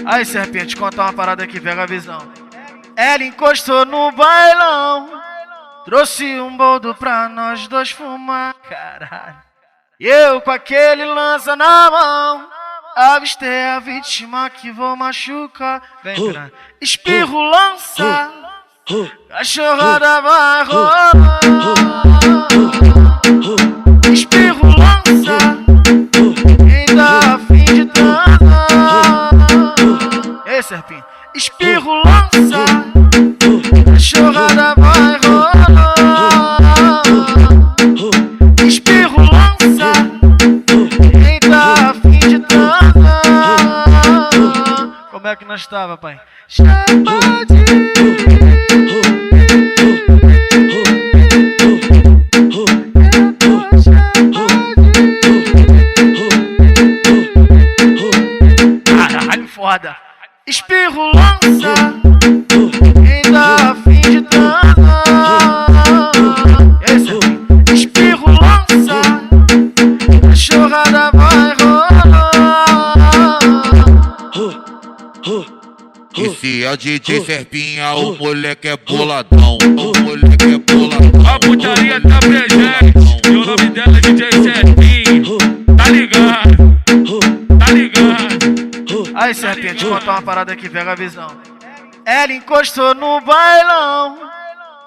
Aí, serpente, contar uma parada aqui, pega a visão. Ela encostou no bailão, trouxe um boldo pra nós dois fumar, caralho. E eu com aquele lança na mão, avistei a vítima que vou machucar. Vem pra espirro, lança, cachorrada vai rolar. Espirro, lança, quem tá afim de transar. Ei, serpinho, espirro, lança, cachorrada vai rolar. Espirro, lança, quem tá afim de transar. Como é que nós tava, pai? Caralho, foda. Espirro, lança, quem tá afim de transar. Esse aqui. Espirro, lança, cachorrada vai rolar. Esse é o DJ Serpinha, o moleque é boladão. O moleque é boladão. A putaria tá presente, e o nome dela é DJ Serpinha. Tá ligado? Tá ligado? Aí, serpente, contar uma parada aqui, pega a visão. Ela encostou no bailão,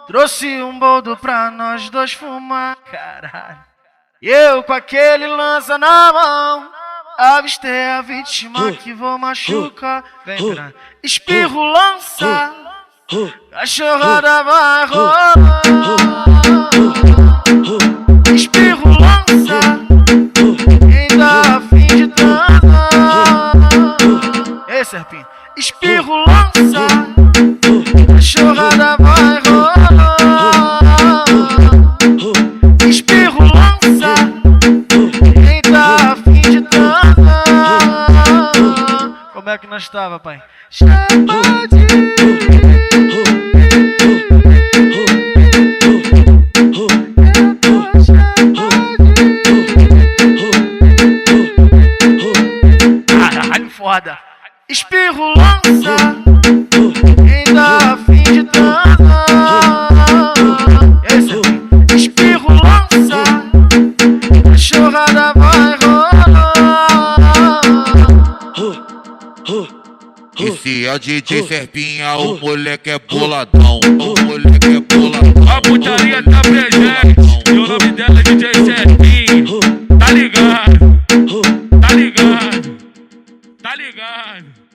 trouxe um boldo pra nós dois fumar, caralho. E eu com aquele lança na mão, avistei a vítima que vou machucar. Vem pra espirro, lança, cachorrada vai rolar. Espirro, lança, quem tá afim de transar. Ei, serpinho, espirro, lança, cachorrada vai rolar. Espirro, lança, quem tá afim de transar. Como é que nós tava, pai? Caralho, foda. Espirro, lança, quem tá afim de transar. Esse aqui. Espirro, lança, cachorrada vai rolar. Esse é o DJ Serpinha, o moleque é boladão. O moleque é boladão. A putaria tá presente, e o nome dela é DJ Serpinha. Tá ligado? Tá ligado? Tá ligado?